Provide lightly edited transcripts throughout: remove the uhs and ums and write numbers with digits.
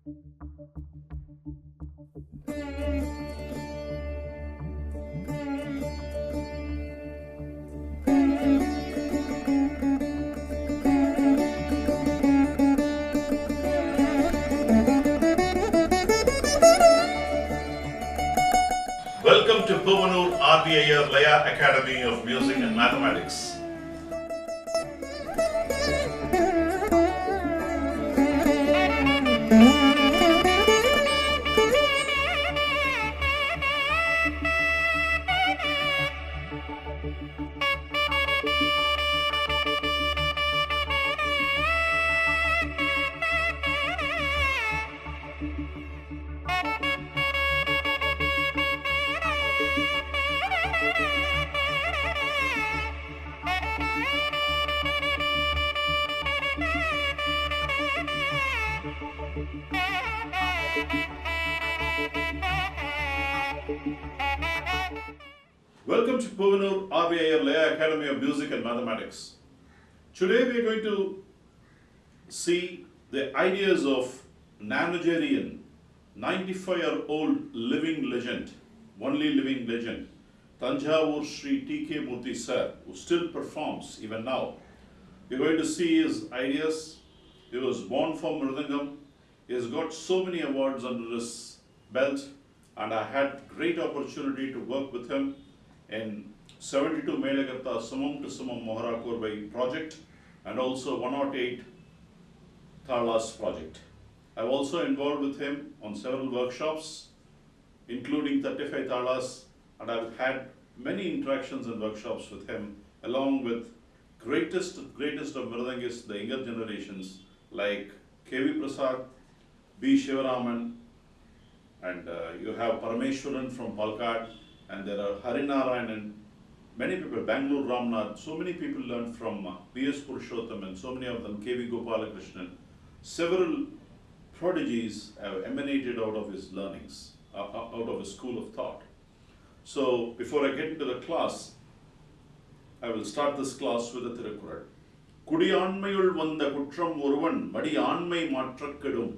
Welcome to Puvanur RBIR Laya Academy of Music and Mathematics. Welcome to Puvanur RBIR Laya Academy of Music and Mathematics. Today we are going to see the ideas of Nanogerian, 95-year-old living legend, only living legend, Thanjavur Sri T.K. Murthy sir, who still performs even now. We are going to see his ideas. He was born from Mridangam. He has got so many awards under his belt, and I had great opportunity to work with him in 72 Melagartha Samam to Samam Mohara Korbai project and also 108 Thalas project. I've also involved with him on several workshops, including 35 Thalas, and I've had many interactions and workshops with him, along with greatest of Mridangis, the younger generations like K.V. Prasad, B. Shivaraman, and you have Parameshwaran from Palkad, and there are Harinarayan and many people, Bangalore Ramnath, so many people learned from P.S. Purushottam and so many of them, K.V. Gopalakrishnan. Several prodigies have emanated out of his learnings, out of his school of thought. So before I get into the class, I will start this class with a Thirukkural. Kudiyanmayul vanda kutram oruvan madi aanmai maatrakkadum.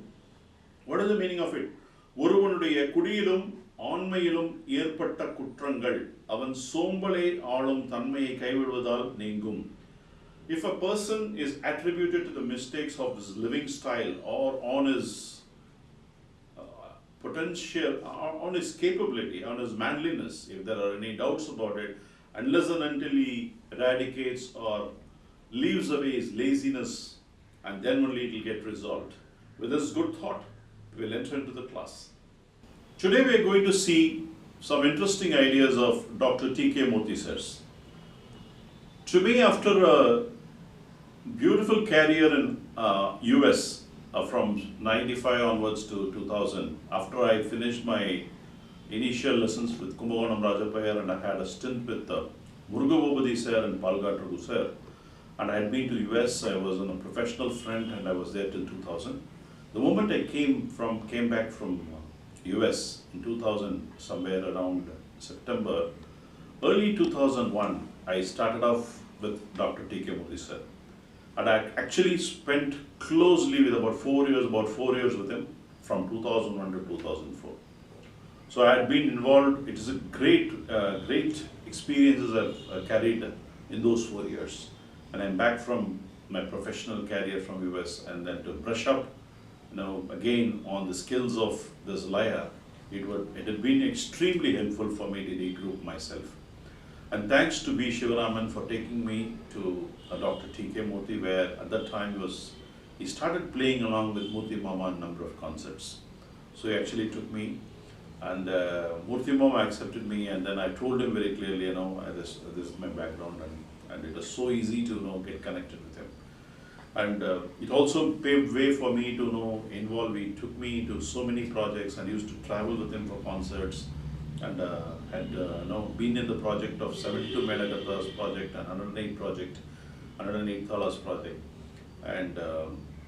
What is the meaning of it? ஒருவனுடைய குடியிலும் ஆண்மையிலும் ஏற்பட்ட குற்றங்கள் அவன் சோம்பலை ஆளும் தன்மையை கைவிடுவதால் நீங்கும். If a person is attributed to the mistakes of his living style or on his potential, on his capability, on his manliness, if there are any doubts about it, unless and until he eradicates or leaves away his laziness, and then only it will get resolved. With this good thought, we will enter into the class. Today we are going to see some interesting ideas of Dr. T.K. Murthy sirs. To me, after a beautiful career in US from 95 onwards to 2000, after I finished my initial lessons with Kumbakonam Rajapayar and I had a stint with Murugavobadi sir and Palgat Raghu sir, and I had been to US, I was on a professional front and I was there till 2000. The moment I came back from US in 2000, somewhere around September, early 2001, I started off with Dr. T.K. Murthy sir. And I actually spent closely with about 4 years with him from 2001 to 2004. So I had been involved. It is a great experiences I've carried in those 4 years. And I'm back from my professional career from US, and then to brush up, again on the skills of this lyre, it had been extremely helpful for me to regroup myself. And thanks to B. Shivaraman for taking me to Dr. T.K. Murthy, where at that time he started playing along with Murthy Mama a number of concerts. So he actually took me, and Murthy Mama accepted me, and then I told him very clearly, this is my background, and it was so easy to get connected with him. And it also paved way for me to involve. He took me into so many projects and used to travel with him for concerts, and had been in the project of 72 Melagartha's project and 108 Thalas project, and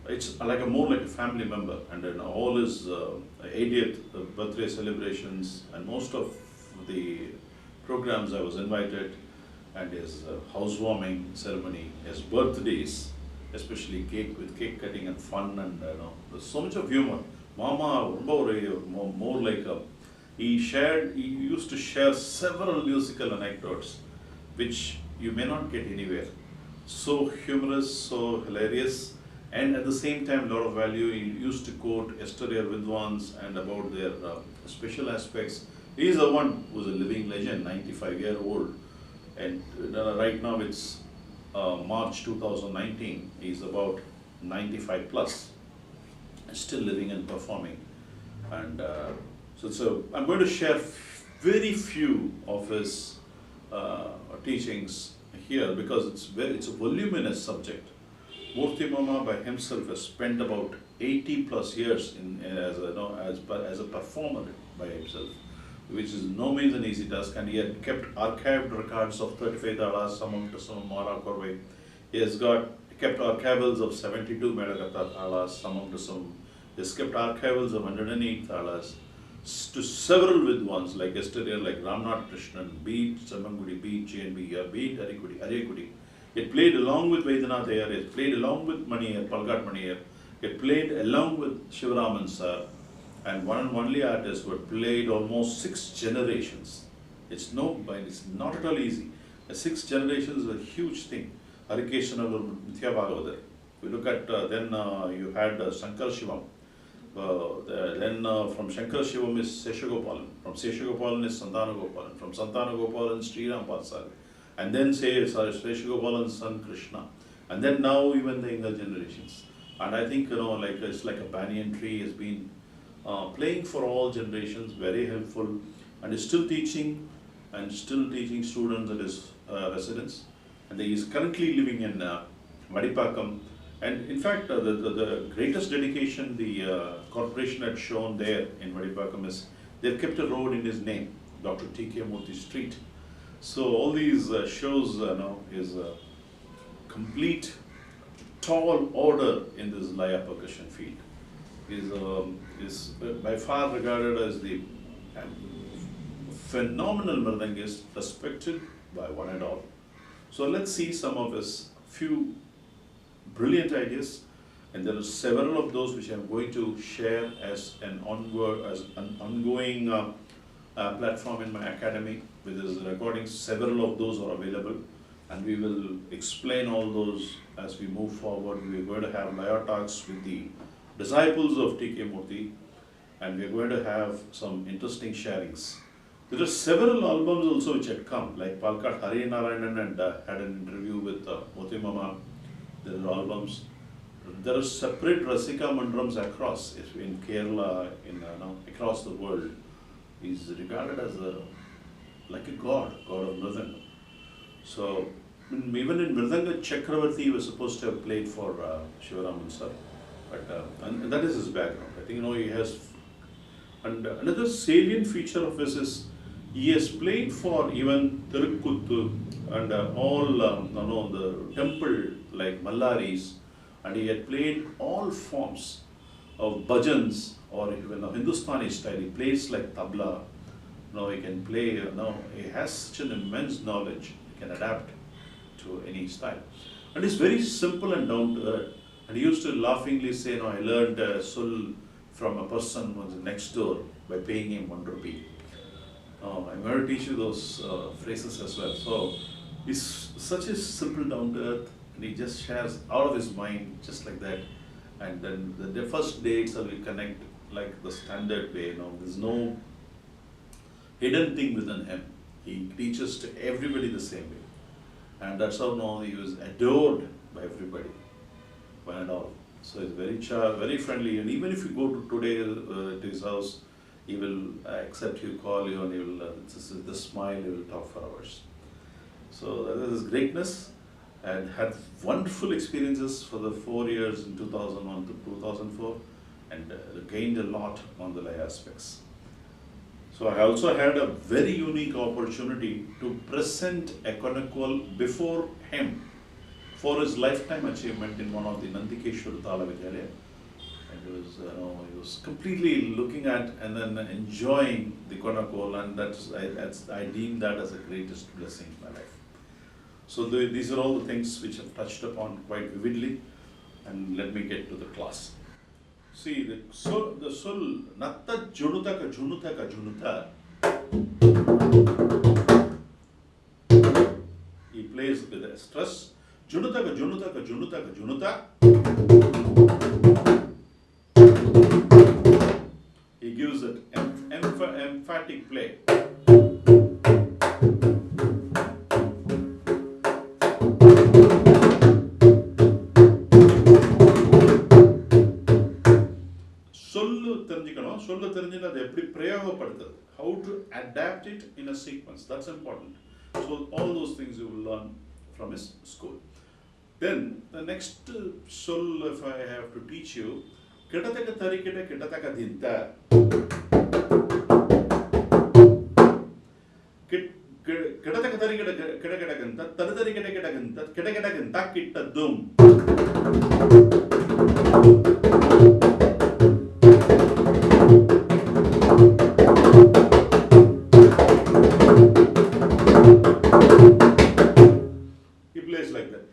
it's more like a family member. And then all his 80th birthday celebrations and most of the programs I was invited, and his housewarming ceremony, his birthdays, especially cake cutting and fun, and there's so much of humor. Mama, more like a, he used to share several musical anecdotes which you may not get anywhere. So humorous, so hilarious, and at the same time, lot of value. He used to quote Esterier Vidwans and about their special aspects. He is the one who is a living legend, 95-year-old, and right now it's March 2019. He's about 95 plus, still living and performing. And so I'm going to share very few of his teachings here because it's a voluminous subject. Murthy Mama by himself has spent about 80 plus years as a, as a performer by himself, which is no means an easy task, and he had kept archived records of 35 talas, samam to samam mara korve. He has kept archivals of 72 Medagata talas, samam to samam. He has kept archivals of 108 talas to several Vidwans like yesterday, like Ramnath Krishnan, beat Samangudi, beat JNB, beat Arikudi. He played along with Vaidanath Iyer, he played along with Manier, Palgat Manier, he played along with Shivaraman sir, and one and only artist who had played almost 6 generations. It's not at all easy. 6 generations is a huge thing. Harikeshanalur, Mithya Bhagavatar. We look at, then you had Shankar Shivam. From Shankar Shivam is Seshagopalan. From Seshagopalan is Santanagopalan. From Santanagopalan, Sri Ram Patsari. And then Seshagopalan's son Krishna. And then now even the younger generations. And I think, like it's like a banyan tree has been playing for all generations, very helpful, and is still teaching students at his residence. And he is currently living in Madipakam. And in fact, the greatest dedication the corporation had shown there in Madipakam is they've kept a road in his name, Dr. T.K. Murthy Street. So all these shows is a complete tall order in this Laya percussion field. Is by far regarded as the phenomenal mridangist, respected by one and all. So let's see some of his few brilliant ideas, and there are several of those which I'm going to share as an ongoing platform in my academy with his recordings. Several of those are available, and we will explain all those as we move forward. We are going to have Laya talks with the disciples of T.K. Murthy, and we are going to have some interesting sharings. There are several albums also which had come, like Palkat Hari Narayanan and had an interview with Murthy Mama. There are albums. There are separate Rasika Mandrams across, in Kerala, across the world. He's regarded as like a god of Mridanga. So even in Mridanga, Chakravarti was supposed to have played for Shivaraman sir. But and that is his background. I think he has. And another salient feature of his is he has played for even Tirukuttu and all the temple like Mallaris, and he had played all forms of bhajans or even Hindustani style. He plays like tabla. He can play. He has such an immense knowledge. He can adapt to any style, and it's very simple and down to earth. And he used to laughingly say, I learned sul from a person who was next door by paying him 1 rupee. I'm going to teach you those phrases as well. So he's such a simple down to earth, and he just shares out of his mind just like that. And then the first day itself we connect like the standard way. There's no hidden thing within him. He teaches to everybody the same way. And that's how he was adored by everybody. One and all. So he's very friendly, and even if you go to today to his house, he will accept you, call you, and he will with a smile, he will talk for hours. So that is his greatness, and had wonderful experiences for the 4 years in 2001 to 2004, and gained a lot on the lay aspects. So I also had a very unique opportunity to present a chronicle before him for his lifetime achievement in one of the Nandikeshwar Tala Vidyalaya. And he was completely looking at and then enjoying the Konakol, and I deem that as the greatest blessing in my life. So these are all the things which I've touched upon quite vividly, and let me get to the class. See the sul natta junutaka junutaka junuta. He plays with a stress. Junutaka junutaka junutaka junuta. He gives it emphatic play. Sollu therinjina adu eppadi prayogapaduthathu, how to adapt it in a sequence, that's important. So all those things you will learn from his school. Then the next soul, if I have to teach you, kidataka tarikita kidataka dinta. Kidataka tarikita kidakadaganta taradarikita kidaganta kidakadaganta kittadum. He plays like that.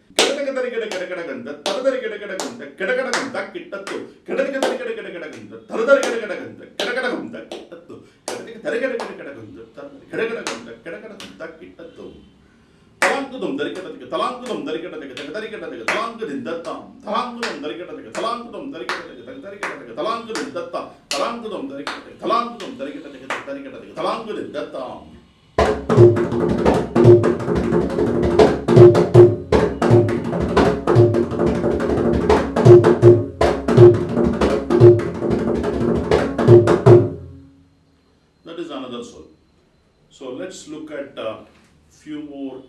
That is another soul. So let's look at a few more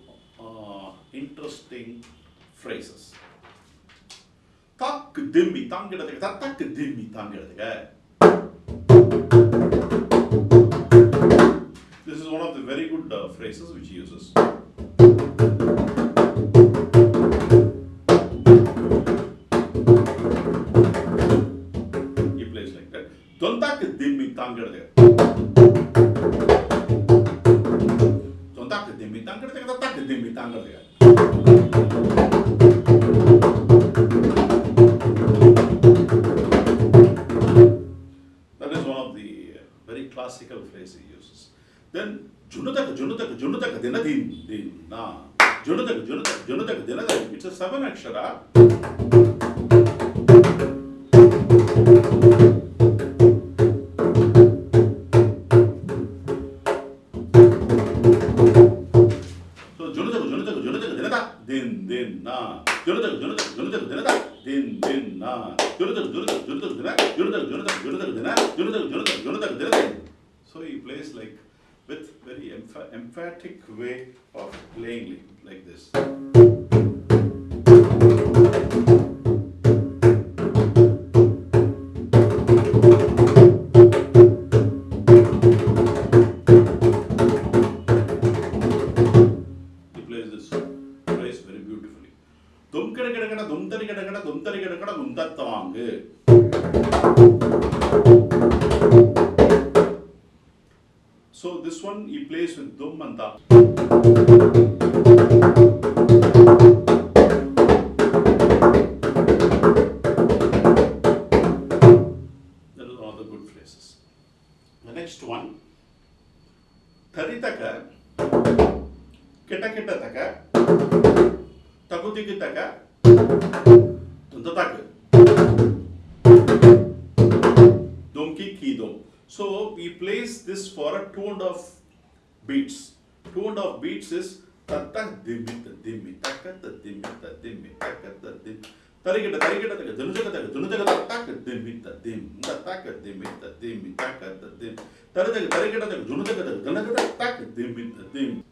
interesting phrases. Tak dimmi tangidatega, tak dimmi tangidatega. This is one of the very good phrases which he uses. He plays like that. Dontak dimmi tangidatega. Dontak dimmi tangidatega, tak dimmi tangidatega. That is one of the very classical phrases he uses. Then junutaka dina din na. Junutaka dina din. It's a 7 akshara. So junutaka dina da din na. Junutaka dina da din na. Junutaka dina. So he plays like with very emphatic way of playing like this. He plays this phrase very beautifully. Dum kedakada dum tari kedakada dum tattavangu. So this one he plays with dum and ta. That is one of the good phrases. The next one, taritaka, keta takutikitaka, tuntataka, domki kidom. So we place this for a 2.5 beats. 2.5 beats is tatta dimmi takata dimmi takata dim. Tarikita dunujaka taka dimmi dim taka dimmi takata dim. Tarikita dunujaka taka dimmi dim.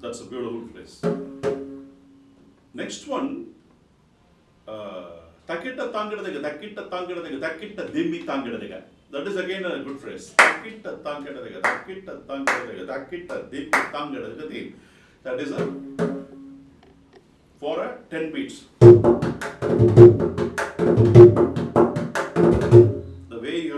That's a beautiful phrase. Next one, takitta dimmi tangidatega. That is again a good phrase. Takitta dimmi tangidatega. That is for a 10 beats. The way you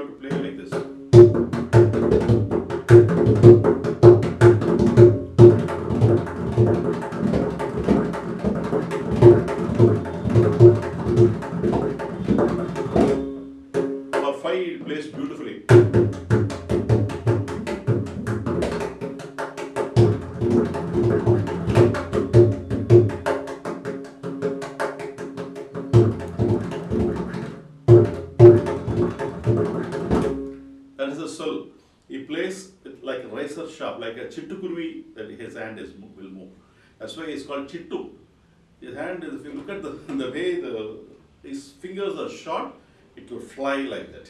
beautifully. That is a sol. He plays it like a razor sharp, like a chittukurvi, that his hand will move. That's why it's called chittu. His hand is, if you look at the way his fingers are short, it will fly like that.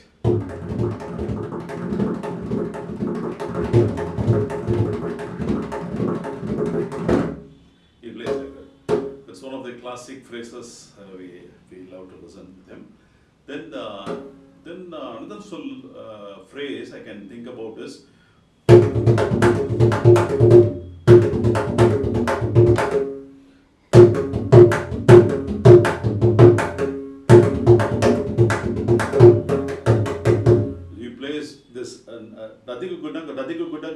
He plays like that. That's one of the classic phrases we love to listen to them. Then another phrase I can think about is he plays this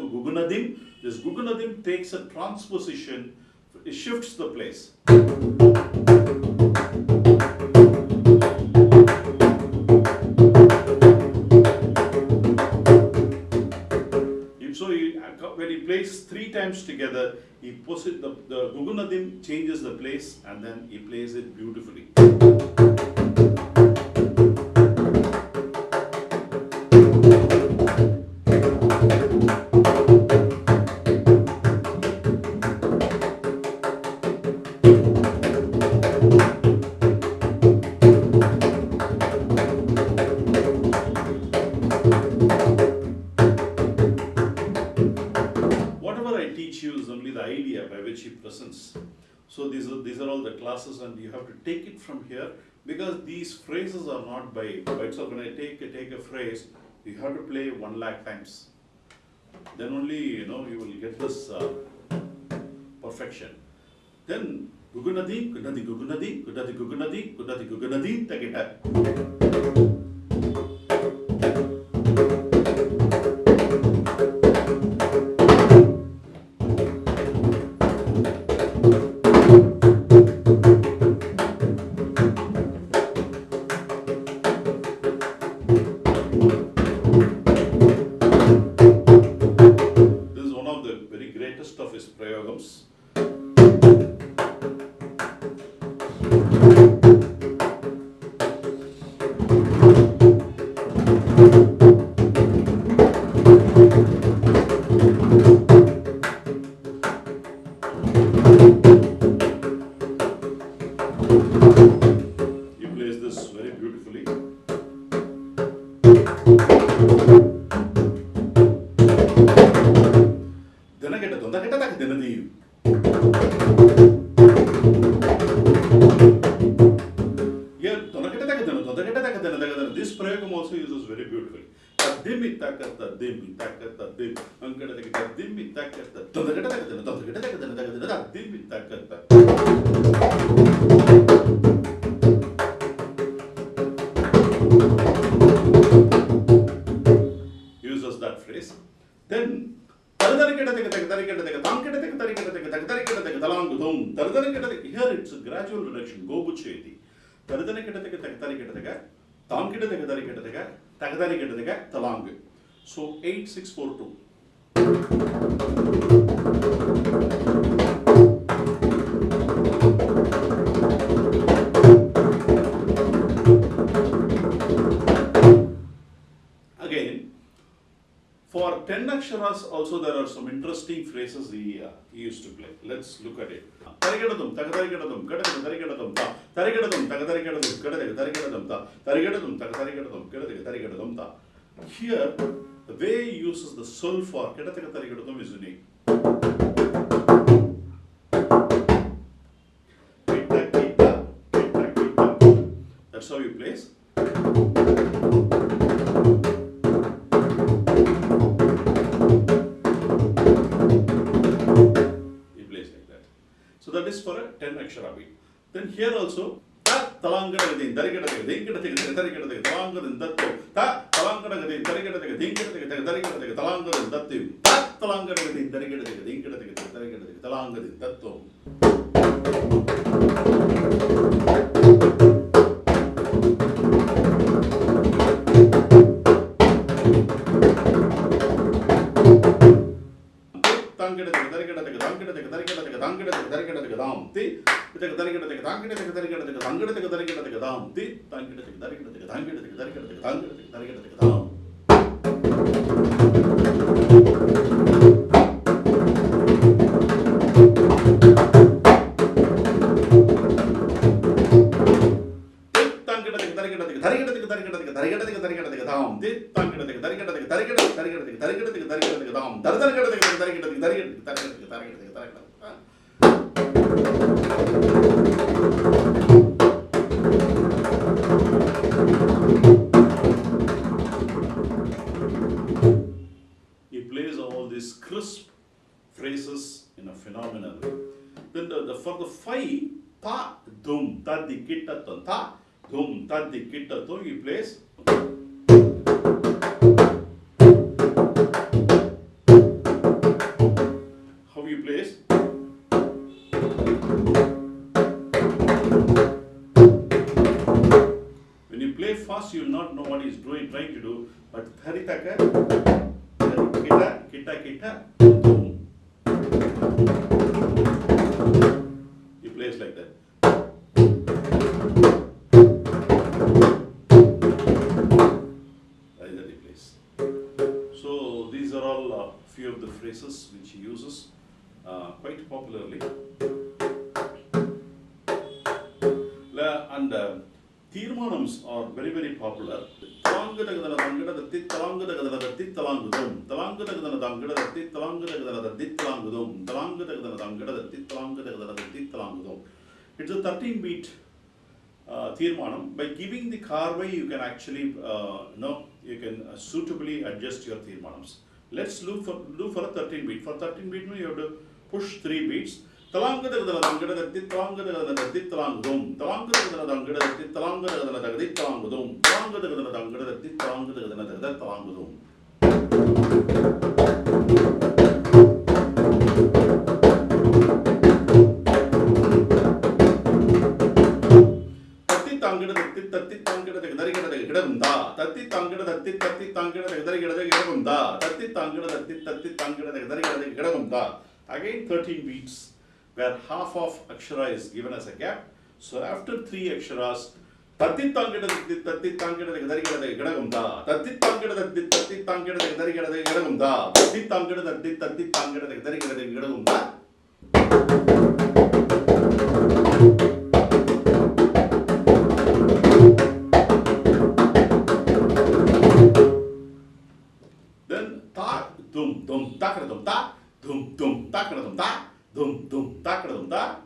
gugunadim. This gugunadim takes a transposition, it shifts the place. When he plays 3 times together, he puts it, the gugunadim changes the place and then he plays it beautifully. He presents. So these are all the classes, and you have to take it from here, because these phrases are not by itself. When I take a phrase, you have to play 1,00,000 times. Then only you will get this perfection. Then gugunadi, gugunadi, gugunadi, gugunadi, gugunadi, gugunadi, gugunadi, takita. Of his prayogams. He plays this very beautifully. This prayogam also uses very beautifully. Uses that phrase. Then here it's a gradual reduction. Go bucheti. So 8, 6, 4, 2. Again, for 10 aksharas also there are some interesting phrases he used to play. Let's look at it. Here, the way he uses the sol for is unique. That's how he plays. So that is for a 10 akshara beat. Then here also, ta talangadagadi darigadaga dinkadaga darigadaga talangadin dattu ta talangadagadi darigadaga dinkadaga darigadaga talangadin dattu ta talangadagadi darigadaga dinkadaga darigadaga talangadin dattu. tangida tarikada dam ti tarikada tangida tarikada tangida tarikada dam ti tangida tarikada tangida tarikada tangida tarikada dam. He plays all these crisp phrases in a phenomenal way. Then for the 5, ta, dum, ta, di, kitta, ta, dum, ta, di, kitta, he plays. How he plays? When you play fast, you will not know what he is trying to do. But haritaka, kita, kita, kita, dum. He plays like that. That is that he plays. So these are all few of the phrases which he uses quite popularly. And Tirmanams are very, very popular. It's a 13-beat Tirmanam. By giving the Karvai, you can actually, you can suitably adjust your Tirmanams. Let's do for a 13-beat. For 13-beat, you have to push 3 beats. Talanga the Langada, the Titlanga the Titlangum, Talanga the Langada, the Titlanga the Titlangum, Talanga the Langada, the Titlanga the Titlangum. Tati Tangada, the Tangada, the Garigada, the Gidamda, Tati Tangada, the Tati Tangada, the Garigada, the Gidamda, Tati Tangada, the Tati Tangada, the Garigada, the Gidamda. Again 13 beats, where half of akshara is given as a gap. So after 3 aksharas, tati tangada tati tangada gadari gadagumda, tati tangada tati tangada gadari gadagumda, tati tangada tati tangada gadari gadagumda. Then ta dum dum takradum ta dum dum takradum ta. Dum dum takradum da.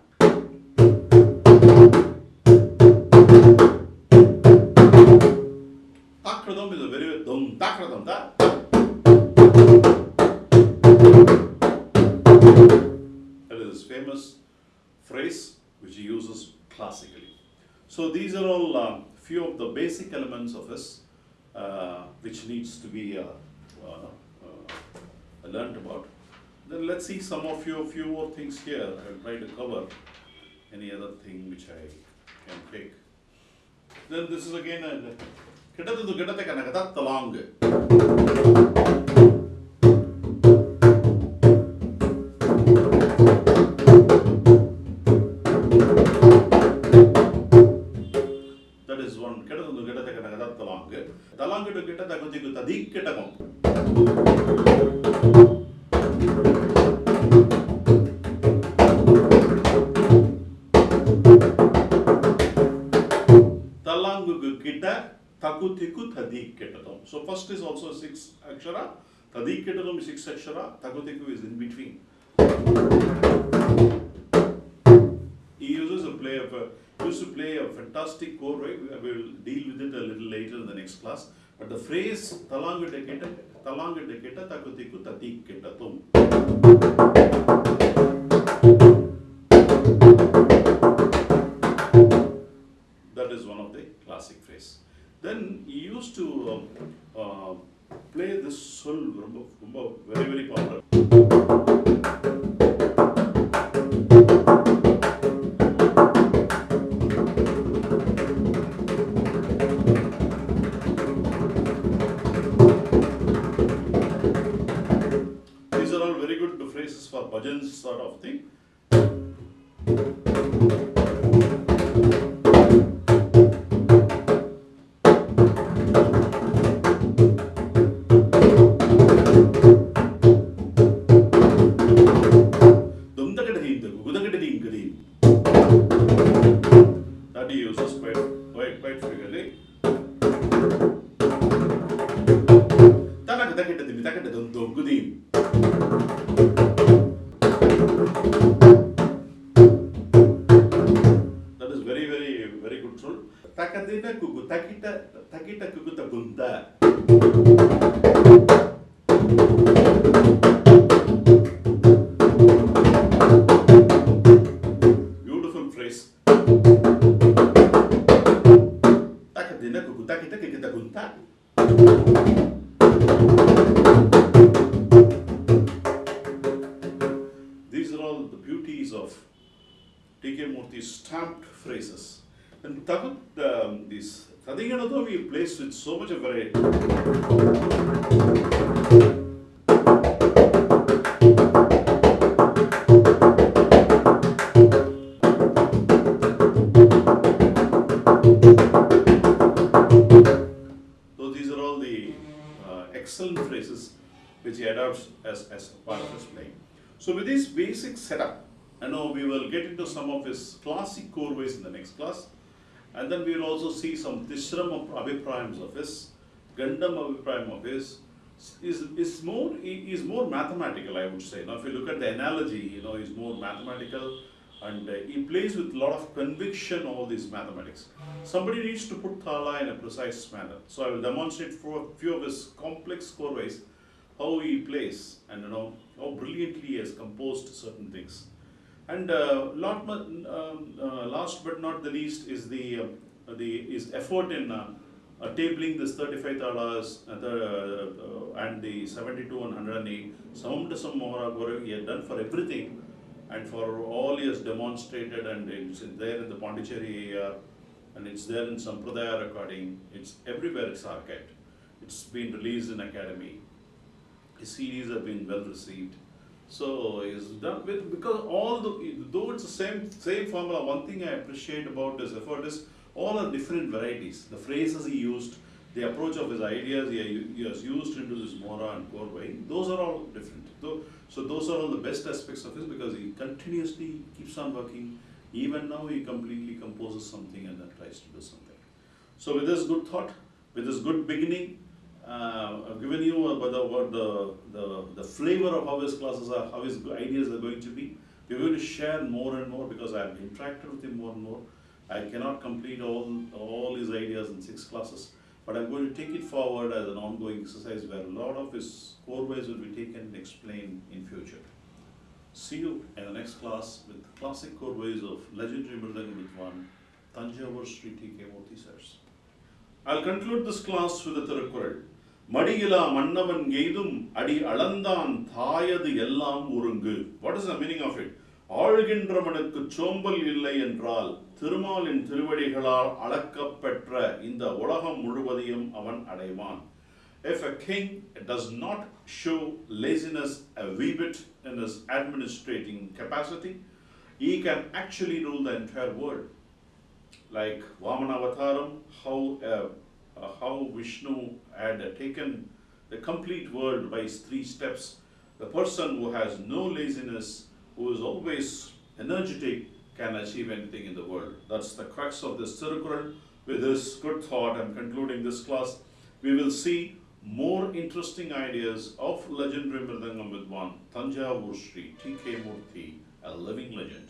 Takradum is a very dum takradum da. That is his famous phrase which he uses classically. So these are all few of the basic elements of his which needs to be learned about. Then let's see some of few more things here. I will try to cover any other thing which I can take. Then this is again a Kitatu Gedate Kanagata Talang. That is one Kitatu Gedate Kanagata Talang. Talang to get a Takuti Tadik Ketagum. Takutiku Tadik Ketatum. So first is also 6 akshara, Tadik Ketatum is 6 akshara, Takutiku is in between. He used to play a fantastic chord, right? We will deal with it a little later in the next class. But the phrase Talangu Deketa, Takutiku Tadik Ketatum. That is one of the classic phrases. Then he used to play this sul, very, very popular. These are all very good phrases for bhajans sort of thing. That he uses quite frequently. That is very good rule. Takadina kuku takita kuku takunda. Beautiful phrase. Takadina kuku takita kuku takunda. These are all the beauties of T.K. Murthy's stamped phrases. And these Tadinganado we place with so much of variety. So these are all the excellent phrases which he adopts as part of his playing. So with this basic setup, I know we will get into some of his classic core ways in the next class, and then we will also see some Tishram of Abhiprayams of his, Gandam Abhiprayam of his. Is more mathematical, I would say. Now, if you look at the analogy, he's more mathematical, and he plays with a lot of conviction all these mathematics. Somebody needs to put Thala in a precise manner. So I will demonstrate for a few of his complex core ways how he plays and how brilliantly he has composed certain things. And last but not the least is his effort in tabling this 35 talas and the 72 and 108. Some to some more he has done for everything, and for all he has demonstrated, and it's there in the Pondicherry area, and it's there in Sampradaya recording. It's everywhere. It's archived. It's been released in Academy. His CDs have been well received. So he's done with, because though it's the same formula, one thing I appreciate about his effort is all are different varieties. The phrases he used, the approach of his ideas he has used into this Mora and core way, those are all different. So those are all the best aspects of his, because he continuously keeps on working. Even now he completely composes something and then tries to do something. So with this good thought, with this good beginning, I've given you about the flavor of how his classes are, how his ideas are going to be. We're going to share more and more because I've interacted with him more and more. I cannot complete all his ideas in 6 classes, but I'm going to take it forward as an ongoing exercise where a lot of his core ways will be taken and explained in future. See you in the next class with classic core ways of legendary Mridangam Vidwan, Thanjavur Sri T.K. Murthy sirs. I'll conclude this class with the Thirukkural. Madiyila Mannavan Geidum Adi Alandan Thayadu Ellam Urungu. What is the meaning of it? ஆழ்கின்றவனுக்கு சோம்பல் இல்லை என்றால் திருமாலின் திருவடிகளால் அளக்கப்பெற்ற இந்த உலகம் முழுவதையும் அவன் அடைவான். If a king does not show laziness a wee bit in his administrating capacity, he can actually rule the entire world. Like Vamanavataram, how Vishnu had taken the complete world by his 3 steps. The person who has no laziness, who is always energetic, can achieve anything in the world. That's the crux of this Thirukkural. With this good thought, I'm concluding this class. We will see more interesting ideas of legendary Mridangam Vidwan, Thanjavur Sri T.K. Murthy, a living legend.